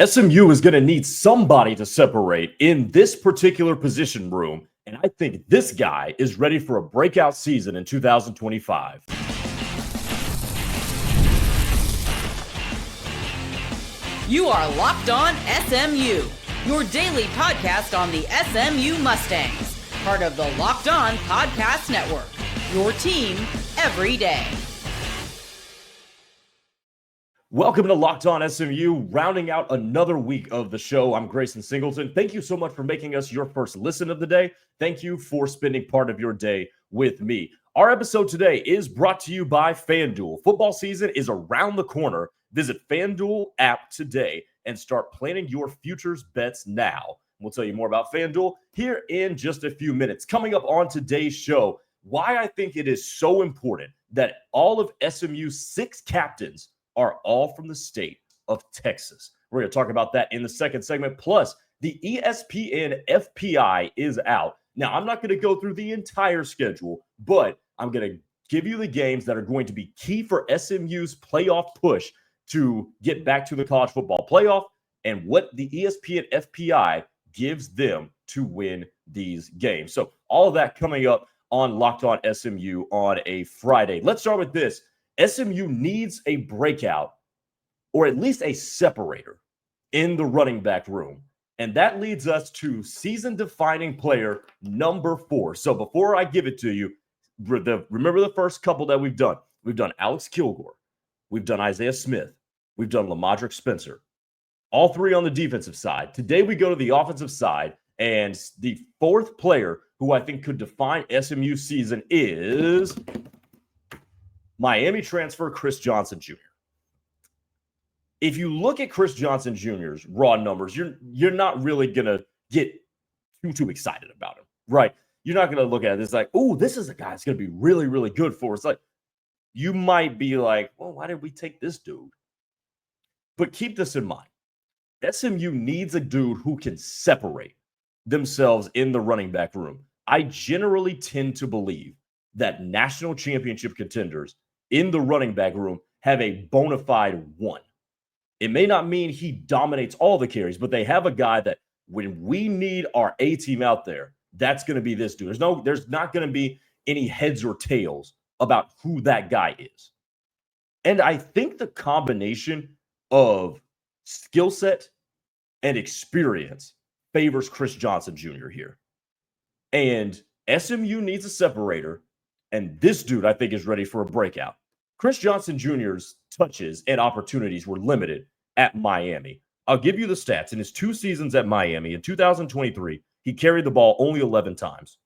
SMU is going to need somebody to separate in this particular position room, and I think this guy is ready for a breakout season in 2025. You are Locked On SMU, your daily podcast on the SMU Mustangs, part of the Locked On Podcast Network, your team every day. Welcome to Locked On SMU, rounding out another week of the show. I'm Grayson Singleton. Thank you so much for making us your first listen of the day. Thank you for spending part of your day with me. Our episode today is brought to you by FanDuel. Football season is around the corner. Visit FanDuel app today and start planning your futures bets now. We'll tell you more about FanDuel here in just a few minutes. Coming up on today's show, why I think it is so important that all of SMU's 6 captains are all from the state of Texas. We're going to talk about that in the second segment. Plus, the ESPN FPI is out. Now, I'm not going to go through the entire schedule, but I'm going to give you the games that are going to be key for SMU's playoff push to get back to the college football playoff and what the ESPN FPI gives them to win these games. So all of that coming up on Locked On SMU on a Friday. Let's start with this. SMU needs a breakout or at least a separator in the running back room. And that leads us to season-defining player number 4. So before I give it to you, remember the first couple that we've done. We've done Alex Kilgore. We've done Isaiah Smith. We've done Lamadrick Spencer. All 3 on the defensive side. Today we go to the offensive side, and the 4th player who I think could define SMU's season is Miami transfer Chris Johnson Jr. If you look at Chris Johnson Jr.'s raw numbers, you're not really going to get too excited about him, right? You're not going to look at it. It's like, oh, this is a guy that's going to be really, really good for us. Like, you might be like, well, why did we take this dude? But keep this in mind. SMU needs a dude who can separate themselves in the running back room. I generally tend to believe that national championship contenders in the running back room have a bona fide one. It may not mean he dominates all the carries, but they have a guy that when we need our A team out there, that's going to be this dude. There's not going to be any heads or tails about who that guy is. And I think the combination of skill set and experience favors Chris Johnson Jr. here. And SMU needs a separator. And this dude, I think, is ready for a breakout. Chris Johnson Jr.'s touches and opportunities were limited at Miami. I'll give you the stats. In his 2 seasons at Miami, in 2023, he carried the ball only 11 times.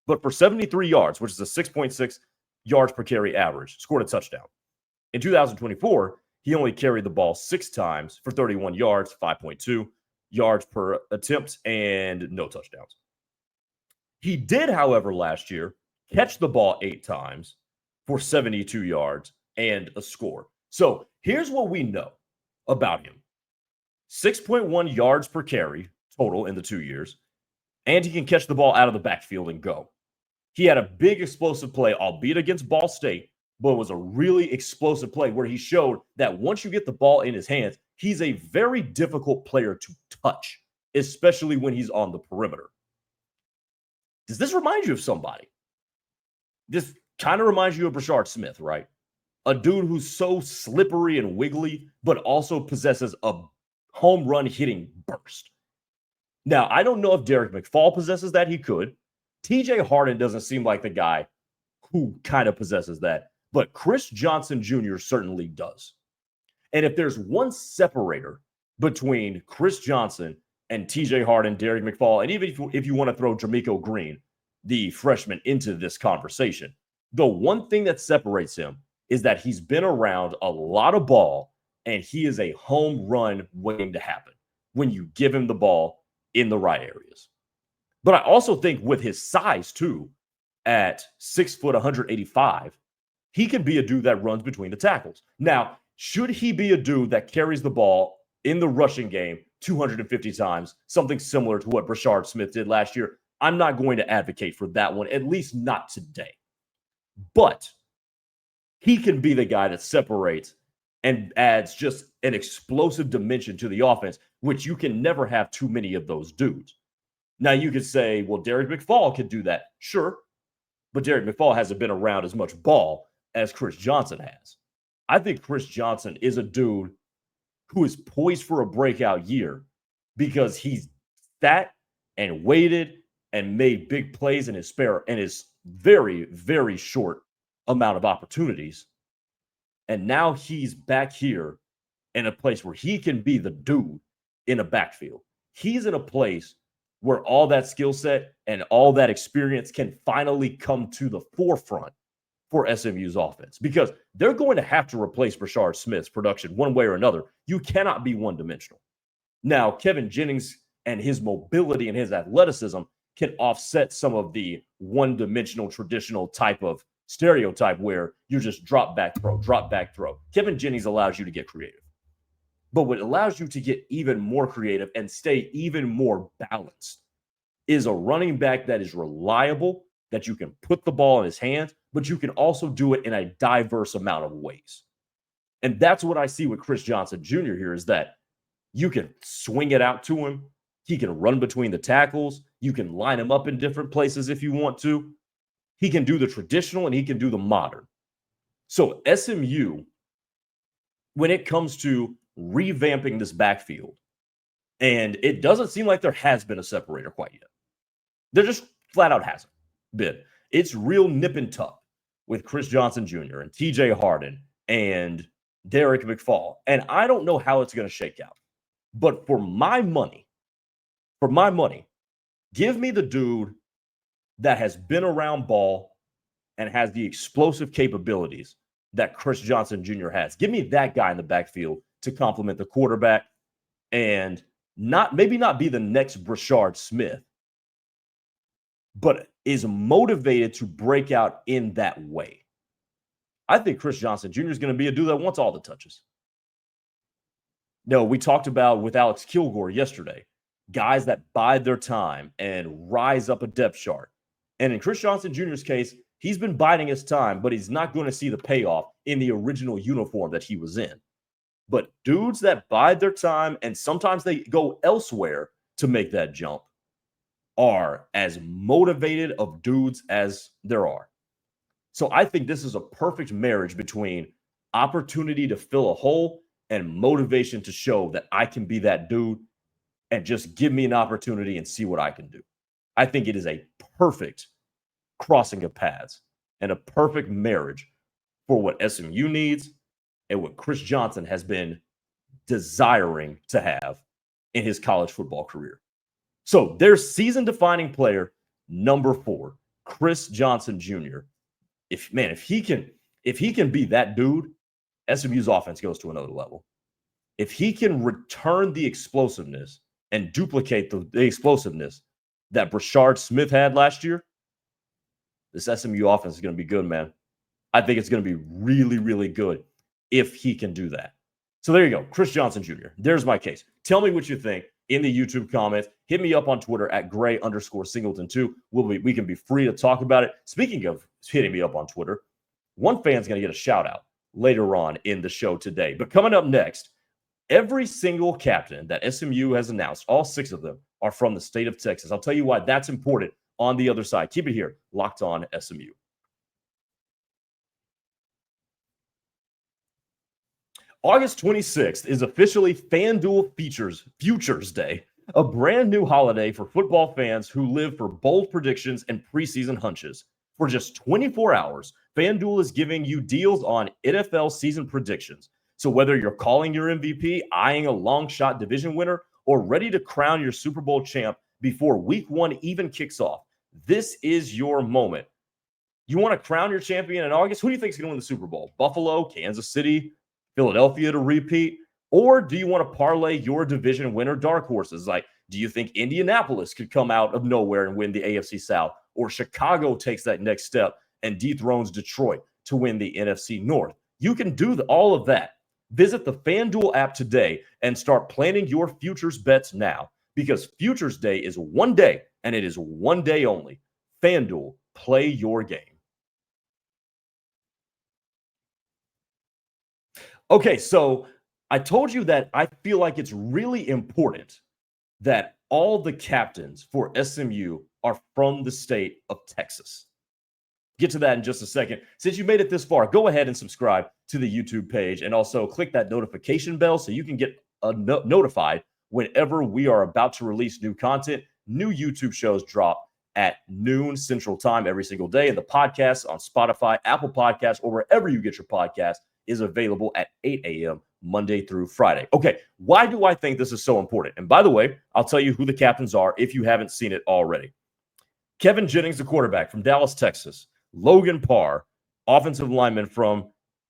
But for 73 yards, which is a 6.6 yards per carry average, scored a touchdown. In 2024, he only carried the ball 6 times for 31 yards, 5.2 yards per attempt, and no touchdowns. He did, however, last year, catch the ball 8 times for 72 yards and a score. So here's what we know about him. 6.1 yards per carry total in the 2 years, and he can catch the ball out of the backfield and go. He had a big explosive play, albeit against Ball State, but it was a really explosive play where he showed that once you get the ball in his hands, he's a very difficult player to touch, especially when he's on the perimeter. Does this remind you of somebody? This kind of reminds you of Brashard Smith, right? A dude who's so slippery and wiggly, but also possesses a home run hitting burst. Now, I don't know if Derek McFall possesses that. He could. TJ Harden doesn't seem like the guy who kind of possesses that, but Chris Johnson Jr. certainly does. And if there's one separator between Chris Johnson and TJ Harden, Derek McFall, and even if you want to throw Jermichael Green, the freshman, into this conversation, the one thing that separates him is that he's been around a lot of ball and he is a home run waiting to happen when you give him the ball in the right areas. But I also think with his size too, at 6 foot, 185, he can be a dude that runs between the tackles. Now, should he be a dude that carries the ball in the rushing game 250 times, something similar to what Brashard Smith did last year? I'm not going to advocate for that one, at least not today. But he can be the guy that separates and adds just an explosive dimension to the offense, which you can never have too many of those dudes. Now, you could say, well, Derek McFall could do that. Sure. But Derek McFall hasn't been around as much ball as Chris Johnson has. I think Chris Johnson is a dude who is poised for a breakout year because he's sat and waited and made big plays in his very, very short amount of opportunities. And now he's back here in a place where he can be the dude in a backfield. He's in a place where all that skill set and all that experience can finally come to the forefront for SMU's offense, because they're going to have to replace Brashard Smith's production one way or another. You cannot be one-dimensional. Now, Kevin Jennings and his mobility and his athleticism can offset some of the one-dimensional traditional type of stereotype where you're just drop back throw. Kevin Jennings allows you to get creative. But what allows you to get even more creative and stay even more balanced is a running back that is reliable, that you can put the ball in his hands, but you can also do it in a diverse amount of ways. And that's what I see with Chris Johnson Jr. here, is that you can swing it out to him. He can run between the tackles. You can line him up in different places if you want to. He can do the traditional and he can do the modern. So SMU, when it comes to revamping this backfield, and it doesn't seem like there has been a separator quite yet. There just flat out hasn't been. It's real nip and tuck with Chris Johnson Jr. and TJ Harden and Derek McFall. And I don't know how it's going to shake out. But for my money, give me the dude that has been around ball and has the explosive capabilities that Chris Johnson Jr. has. Give me that guy in the backfield to complement the quarterback and maybe not be the next Brashard Smith, but is motivated to break out in that way. I think Chris Johnson Jr. is going to be a dude that wants all the touches. No, we talked about with Alex Kilgore yesterday, guys that bide their time and rise up a depth chart. And in Chris Johnson Jr.'s case, he's been biding his time, but he's not going to see the payoff in the original uniform that he was in. But dudes that bide their time and sometimes they go elsewhere to make that jump are as motivated of dudes as there are. So I think this is a perfect marriage between opportunity to fill a hole and motivation to show that I can be that dude and just give me an opportunity and see what I can do. I think it is a perfect crossing of paths and a perfect marriage for what SMU needs and what Chris Johnson has been desiring to have in his college football career. So their season-defining player, number 4, Chris Johnson Jr. If he can be that dude, SMU's offense goes to another level. If he can return the explosiveness and duplicate the explosiveness that Brashard Smith had last year, this SMU offense is going to be good, man. I think it's going to be really, really good if he can do that. So there you go, Chris Johnson Jr. There's my case. Tell me what you think in the YouTube comments. Hit me up on Twitter at Gray_Singleton2. We can be free to talk about it. Speaking of hitting me up on Twitter, one fan's going to get a shout out later on in the show today. But coming up next, every single captain that SMU has announced, all 6 of them, are from the state of Texas. I'll tell you why that's important on the other side. Keep it here, Locked On SMU. August 26th is officially FanDuel Futures Day, a brand new holiday for football fans who live for bold predictions and preseason hunches. For just 24 hours, FanDuel is giving you deals on NFL season predictions. So whether you're calling your MVP, eyeing a long shot division winner, or ready to crown your Super Bowl champ before week 1 even kicks off, this is your moment. You want to crown your champion in August? Who do you think is going to win the Super Bowl? Buffalo, Kansas City, Philadelphia to repeat? Or do you want to parlay your division winner dark horses? Like, do you think Indianapolis could come out of nowhere and win the AFC South? Or Chicago takes that next step and dethrones Detroit to win the NFC North? You can do all of that. Visit the FanDuel app today and start planning your futures bets now, because Futures Day is one day and it is one day only. FanDuel, play your game. Okay, so I told you that I feel like it's really important that all the captains for SMU are from the state of Texas. Get to that in just a second. Since you made it this far, go ahead and subscribe to the YouTube page and also click that notification bell so you can get notified whenever we are about to release new content. New YouTube shows drop at noon Central Time every single day. And the podcast on Spotify, Apple Podcasts, or wherever you get your podcast is available at 8 a.m. Monday through Friday. Okay, why do I think this is so important? And by the way, I'll tell you who the captains are if you haven't seen it already. Kevin Jennings, the quarterback from Dallas, Texas. Logan Parr, offensive lineman from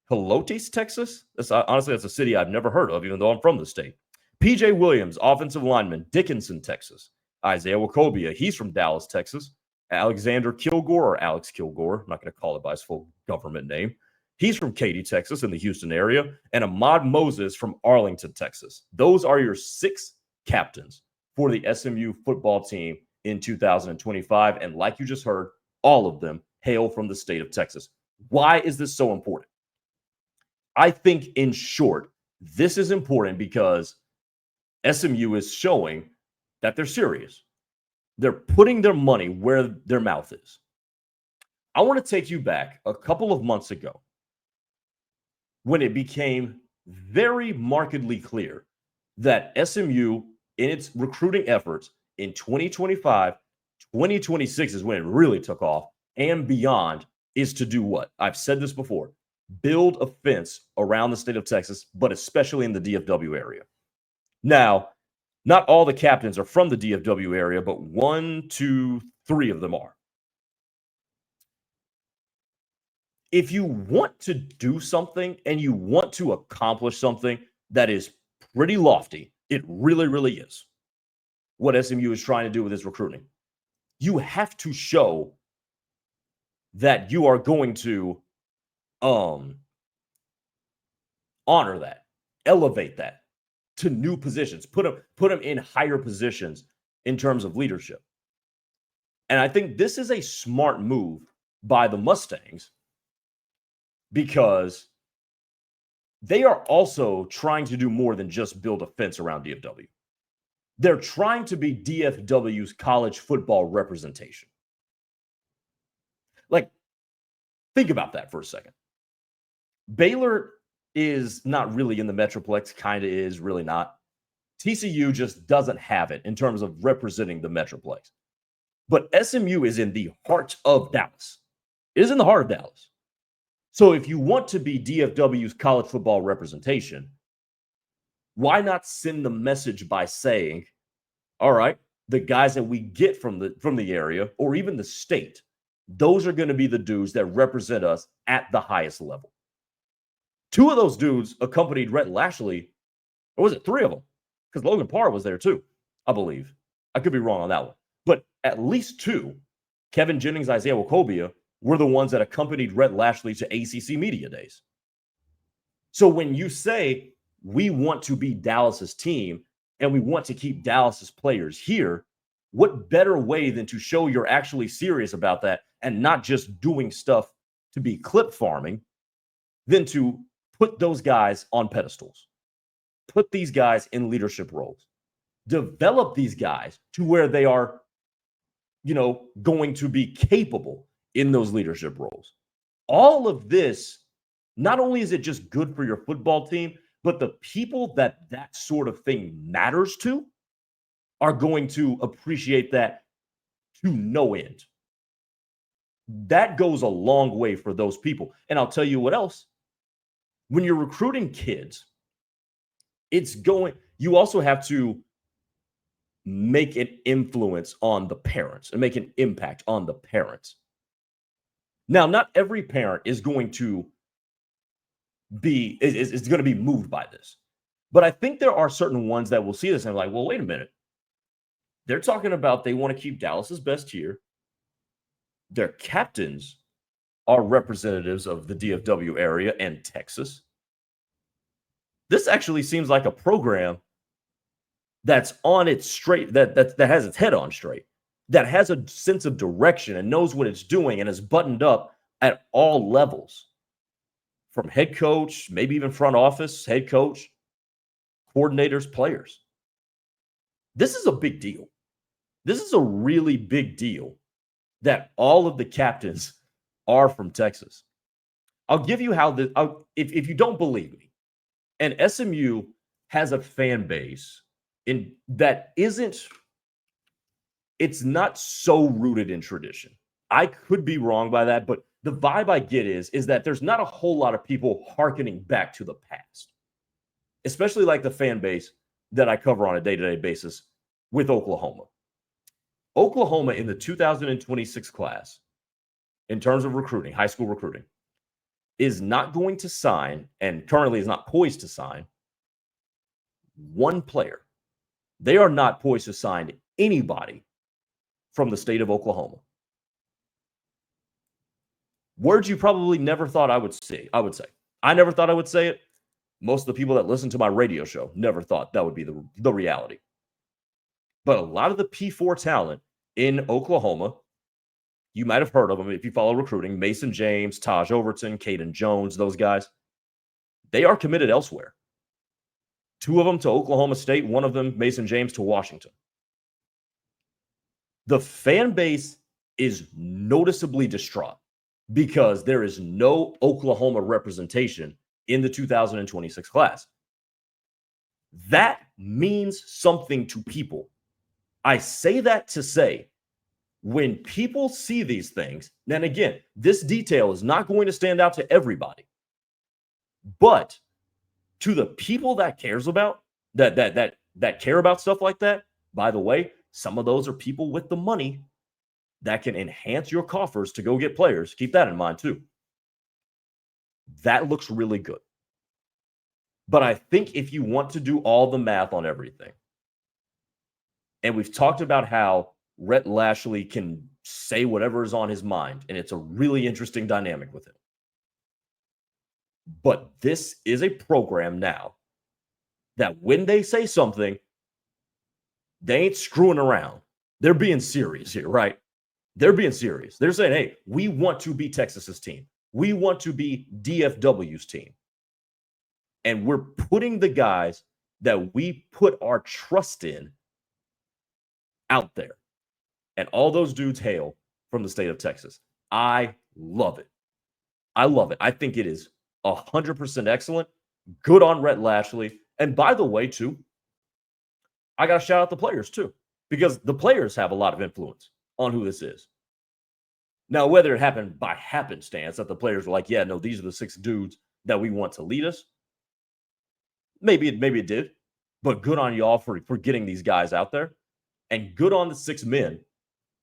Pelotes, Texas. Honestly, that's a city I've never heard of, even though I'm from the state. PJ Williams, offensive lineman, Dickinson, Texas. Isaiah Wacobia, he's from Dallas, Texas. Alexander Kilgore, or Alex Kilgore, I'm not going to call it by his full government name. He's from Katy, Texas, in the Houston area. And Ahmad Moses from Arlington, Texas. Those are your 6 captains for the SMU football team in 2025. And like you just heard, all of them hail from the state of Texas. Why is this so important? I think, in short, this is important because SMU is showing that they're serious. They're putting their money where their mouth is. I want to take you back a couple of months ago when it became very markedly clear that SMU, in its recruiting efforts in 2025, 2026 is when it really took off, and beyond, is to do what? I've said this before. Build a fence around the state of Texas, but especially in the DFW area. Now, not all the captains are from the DFW area, but 1, 2, 3 of them are. If you want to do something and you want to accomplish something that is pretty lofty, it really, really is what SMU is trying to do with its recruiting. You have to show that you are going to honor that, elevate that to new positions, put them in higher positions in terms of leadership. And I think this is a smart move by the Mustangs because they are also trying to do more than just build a fence around DFW. They're trying to be DFW's college football representation. Like, think about that for a second. Baylor is not really in the Metroplex, kind of is, really not. TCU just doesn't have it in terms of representing the Metroplex. But SMU is in the heart of Dallas. It is in the heart of Dallas. So if you want to be DFW's college football representation, why not send the message by saying, all right, the guys that we get from the area or even the state, those are going to be the dudes that represent us at the highest level. 2 of those dudes accompanied Rhett Lashley, or was it 3 of them? Because Logan Parr was there too, I believe. I could be wrong on that one. But at least 2, Kevin Jennings, Isaiah Wacobia, were the ones that accompanied Rhett Lashley to ACC Media Days. So when you say we want to be Dallas's team and we want to keep Dallas's players here, what better way than to show you're actually serious about that and not just doing stuff to be clip farming than to put those guys on pedestals, put these guys in leadership roles, develop these guys to where they are, going to be capable in those leadership roles. All of this, not only is it just good for your football team, but the people that sort of thing matters to are going to appreciate that to no end. That goes a long way for those people. And I'll tell you what else. When you're recruiting kids, you also have to make an influence on the parents and make an impact on the parents. Now, not every parent is going to be moved by this. But I think there are certain ones that will see this and be like, well, wait a minute. They're talking about they want to keep Dallas's best here. Their captains are representatives of the DFW area and Texas. This actually seems like a program that's on its straight, that has its head on straight, that has a sense of direction and knows what it's doing and is buttoned up at all levels. from head coach, maybe even front office, head coach, coordinators, players. This is a big deal. This is a really big deal that all of the captains are from Texas. I'll give you how this, if you don't believe me, and SMU has a fan base in that it's not so rooted in tradition. I could be wrong by that, but the vibe I get is that there's not a whole lot of people hearkening back to the past, especially like the fan base that I cover on a day-to-day basis with Oklahoma. Oklahoma in the 2026 class, in terms of recruiting, high school recruiting, is not going to sign, and currently is not poised to sign, one player. They are not poised to sign anybody from the state of Oklahoma. Words you probably never thought I would say. I never thought I would say it. Most of the people that listen to my radio show never thought that would be the reality. But a lot of the P4 talent in Oklahoma, you might have heard of them if you follow recruiting. Mason James, Taj Overton, Caden Jones, those guys, they are committed elsewhere. 2 of them to Oklahoma State, 1 of them, Mason James, to Washington. The fan base is noticeably distraught because there is no Oklahoma representation in the 2026 class. That means something to people. I say that to say, when people see these things, then again, this detail is not going to stand out to everybody. But to the people that cares about, that care about stuff like that, by the way, some of those are people with the money that can enhance your coffers to go get players. Keep that in mind too. That looks really good. But I think if you want to do all the math on everything, and we've talked about how Rhett Lashley can say whatever is on his mind, and it's a really interesting dynamic with him. But this is a program now that when they say something, they ain't screwing around. They're being serious here, right? They're being serious. They're saying, hey, we want to be Texas's team. We want to be DFW's team. And we're putting the guys that we put our trust in out there. And all those dudes hail from the state of Texas. I love it. I love it. I think it is 100% excellent. Good on Rhett Lashley. And by the way, too, I got to shout out the players, too, because the players have a lot of influence on who this is. Now, whether it happened by happenstance that the players were like, yeah, no, these are the 6 dudes that we want to lead us. Maybe it did. But good on y'all for getting these guys out there. And good on the 6 men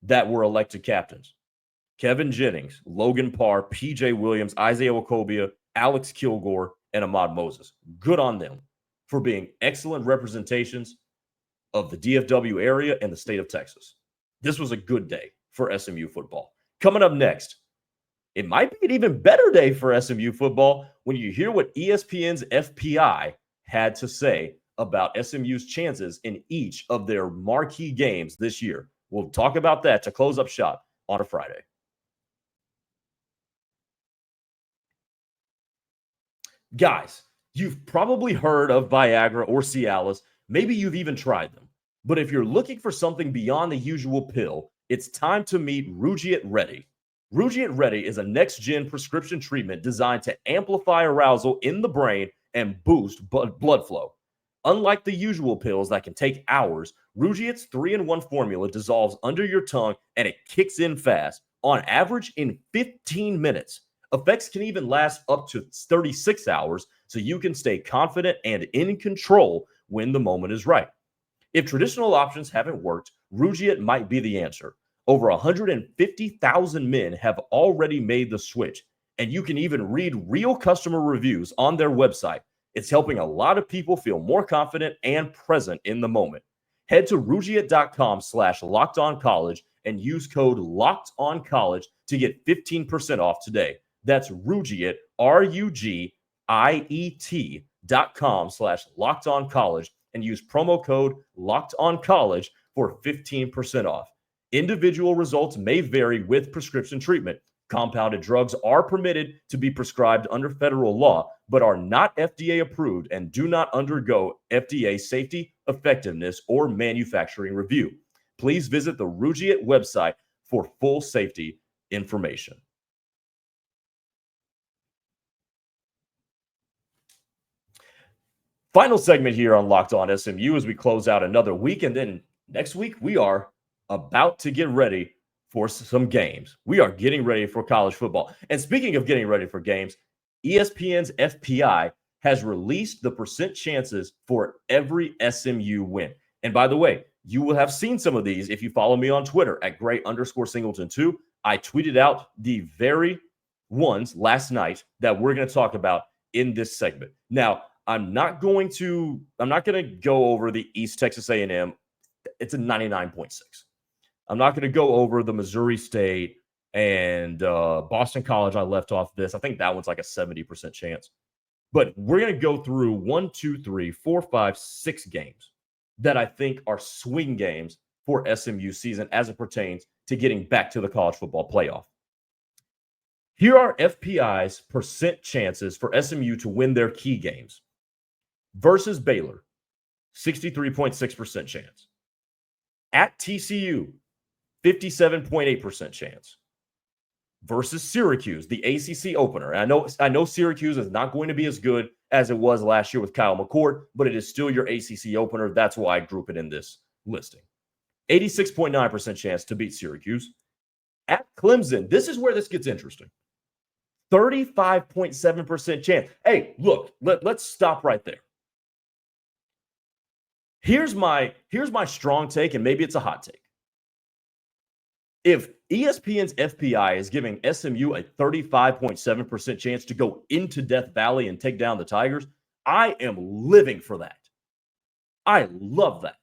that were elected captains. Kevin Jennings, Logan Parr, PJ Williams, Isaiah Wacobia, Alex Kilgore, and Ahmad Moses. Good on them for being excellent representations of the DFW area and the state of Texas. This was a good day for SMU football. Coming up next, it might be an even better day for SMU football when you hear what ESPN's FPI had to say about SMU's chances in each of their marquee games this year. We'll talk about that to close up shop on a Friday. Guys, you've probably heard of Viagra or Cialis. Maybe you've even tried them. But if you're looking for something beyond the usual pill, it's time to meet Rugiet Ready. Rugiet Ready is a next-gen prescription treatment designed to amplify arousal in the brain and boost blood flow. Unlike the usual pills that can take hours, Rugiet's 3-in-1 formula dissolves under your tongue and it kicks in fast, on average in 15 minutes. Effects can even last up to 36 hours, so you can stay confident and in control when the moment is right. If traditional options haven't worked, Rugiet might be the answer. Over 150,000 men have already made the switch, and you can even read real customer reviews on their website. It's helping a lot of people feel more confident and present in the moment. Head to Rugiet.com/LockedOnCollege and use code LockedOnCollege to get 15% off today. That's Rugiet, RUGIET.com/LockedOnCollege and use promo code LockedOnCollege for 15% off. Individual results may vary with prescription treatment. Compounded drugs are permitted to be prescribed under federal law, but are not FDA approved and do not undergo FDA safety, effectiveness, or manufacturing review. Please visit the Rugiet website for full safety information. Final segment here on Locked On SMU as we close out another week. And then next week, we are about to get ready for some games. We are getting ready for college football. And speaking of getting ready for games, ESPN's FPI has released the percent chances for every SMU win. And by the way, you will have seen some of these if you follow me on Twitter at Gray_Singleton2. I tweeted out the very ones last night that we're going to talk about in this segment. Now, I'm not going to go over the East Texas A&M. It's a 99.6. I'm not going to go over the Missouri State and Boston College. I left off this. I think that one's like a 70% chance. But we're going to go through 1, 2, 3, 4, 5, 6 games that I think are swing games for SMU season as it pertains to getting back to the college football playoff. Here are FPI's percent chances for SMU to win their key games. Versus Baylor, 63.6% chance. At TCU, 57.8% chance. Versus Syracuse, the ACC opener. And I know Syracuse is not going to be as good as it was last year with Kyle McCord, but it is still your ACC opener. That's why I group it in this listing. 86.9% chance to beat Syracuse. At Clemson, this is where this gets interesting. 35.7% chance. Hey, look, let's stop right there. Here's my strong take, and maybe it's a hot take. If ESPN's FPI is giving SMU a 35.7% chance to go into Death Valley and take down the Tigers, I am living for that. I love that.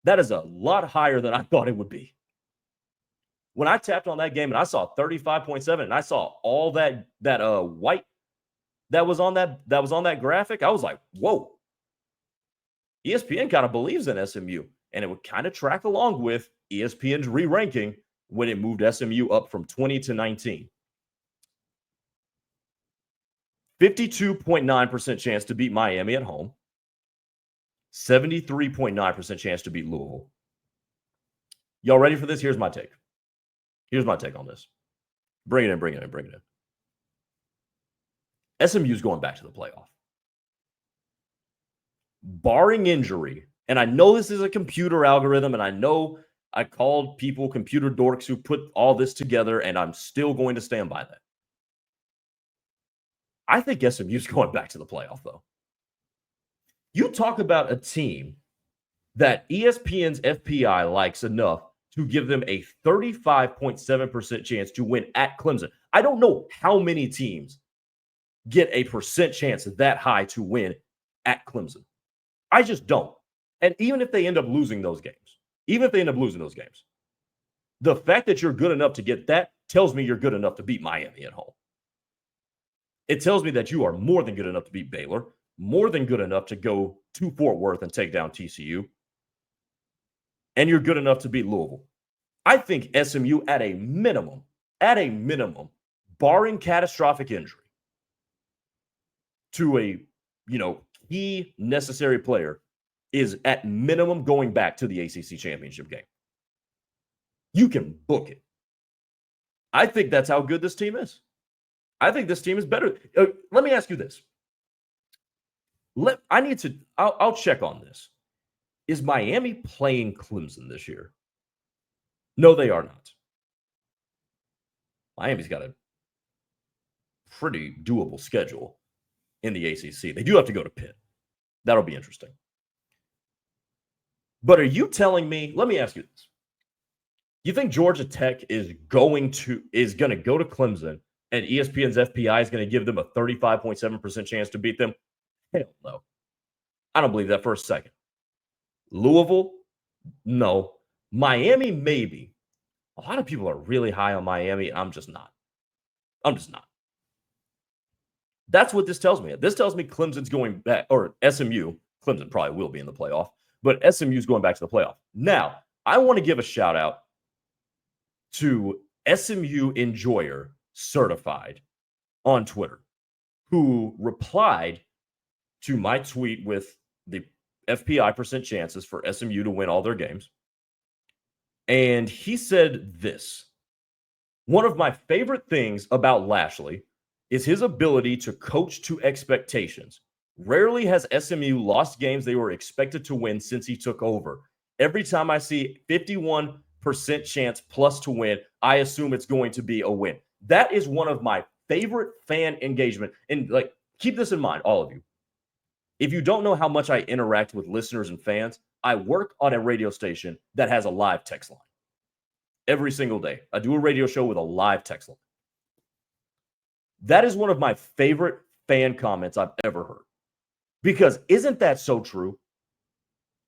That is a lot higher than I thought it would be. When I tapped on that game and I saw 35.7 and I saw all that white that was on that graphic, I was like, whoa. ESPN kind of believes in SMU, and it would kind of track along with ESPN's re-ranking when it moved SMU up from 20 to 19. 52.9% chance to beat Miami at home. 73.9% chance to beat Louisville. Y'all ready for this? Here's my take. Here's my take on this. Bring it in. SMU's going back to the playoff. Barring injury, and I know this is a computer algorithm, and I know I called people computer dorks who put all this together, and I'm still going to stand by that. I think SMU's going back to the playoff, though. You talk about a team that ESPN's FPI likes enough to give them a 35.7% chance to win at Clemson. I don't know how many teams get a percent chance that high to win at Clemson. I just don't. And even if they end up losing those games, the fact that you're good enough to get that tells me you're good enough to beat Miami at home. It tells me that you are more than good enough to beat Baylor, more than good enough to go to Fort Worth and take down TCU, and you're good enough to beat Louisville. I think SMU at a minimum, barring catastrophic injury to a, key necessary player, is at minimum going back to the ACC Championship game. You can book it. I think that's how good this team is. I think this team is better. Let me ask you this. I'll check on this. Is Miami playing Clemson this year? No, they are not. Miami's got a pretty doable schedule in the ACC. They do have to go to Pitt. That'll be interesting. But are you telling me, let me ask you this. You think Georgia Tech is going to go to Clemson and ESPN's FPI is going to give them a 35.7% chance to beat them? Hell no. I don't believe that for a second. Louisville? No. Miami, maybe. A lot of people are really high on Miami. I'm just not. That's what this tells me. This tells me Clemson's going back, or SMU. Clemson probably will be in the playoff, but SMU's going back to the playoff. Now, I want to give a shout out to SMU enjoyer Certified on Twitter, who replied to my tweet with the FPI percent chances for SMU to win all their games. And he said this: one of my favorite things about Lashley is his ability to coach to expectations. Rarely has SMU lost games they were expected to win since he took over. Every time I see 51% chance plus to win, I assume it's going to be a win. That is one of my favorite fan engagement. And like, keep this in mind, all of you. If you don't know how much I interact with listeners and fans, I work on a radio station that has a live text line. Every single day, I do a radio show with a live text line. That is one of my favorite fan comments I've ever heard. Because isn't that so true?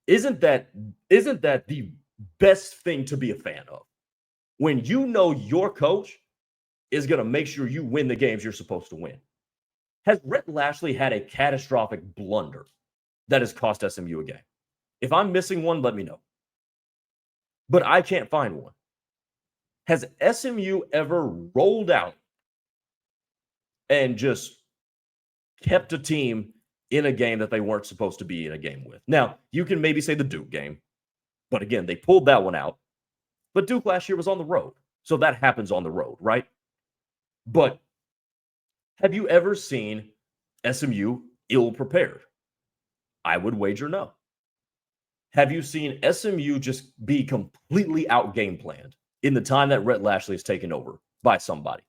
Isn't that the best thing to be a fan of? When you know your coach is going to make sure you win the games you're supposed to win. Has Rhett Lashley had a catastrophic blunder that has cost SMU a game? If I'm missing one, let me know. But I can't find one. Has SMU ever rolled out and just kept a team in a game that they weren't supposed to be in a game with? Now, you can maybe say the Duke game, but again, they pulled that one out. But Duke last year was on the road, so that happens on the road, right? But have you ever seen SMU ill-prepared? I would wager no. Have you seen SMU just be completely out-game planned in the time that Rhett Lashley is taken over by somebody?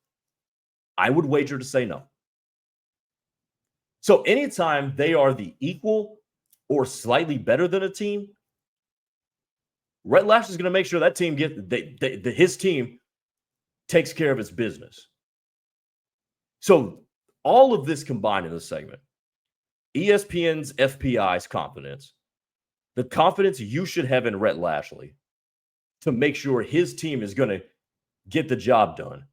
I would wager to say no. So anytime they are the equal or slightly better than a team, Rhett Lashley is going to make sure that team his team takes care of its business. So all of this combined in this segment, ESPN's FPI's confidence, the confidence you should have in Rhett Lashley to make sure his team is going to get the job done.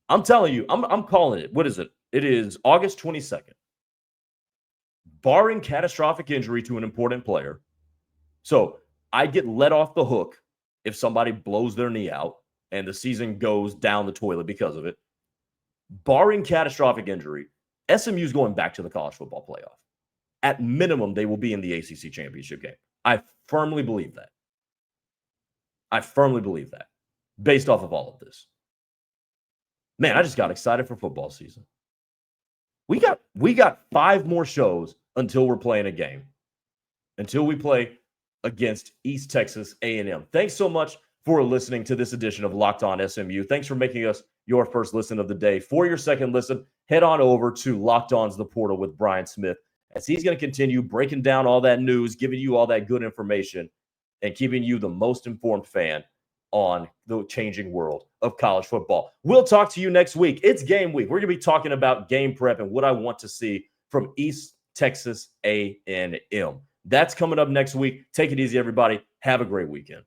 I'm telling you, I'm calling it. What is it? It is August 22nd. Barring catastrophic injury to an important player. So I get let off the hook if somebody blows their knee out and the season goes down the toilet because of it. Barring catastrophic injury, SMU's going back to the college football playoff. At minimum, they will be in the ACC Championship game. I firmly believe that. Based off of all of this. Man, I just got excited for football season. We got 5 more shows until we're playing a game. Until we play against East Texas A&M. Thanks so much for listening to this edition of Locked On SMU. Thanks for making us your first listen of the day. For your second listen, head on over to Locked On's The Portal with Brian Smith, as he's going to continue breaking down all that news, giving you all that good information, and keeping you the most informed fan on the changing world of college football. We'll talk to you next week. It's game week. We're going to be talking about game prep and what I want to see from East Texas A&M. That's coming up next week. Take it easy, everybody. Have a great weekend.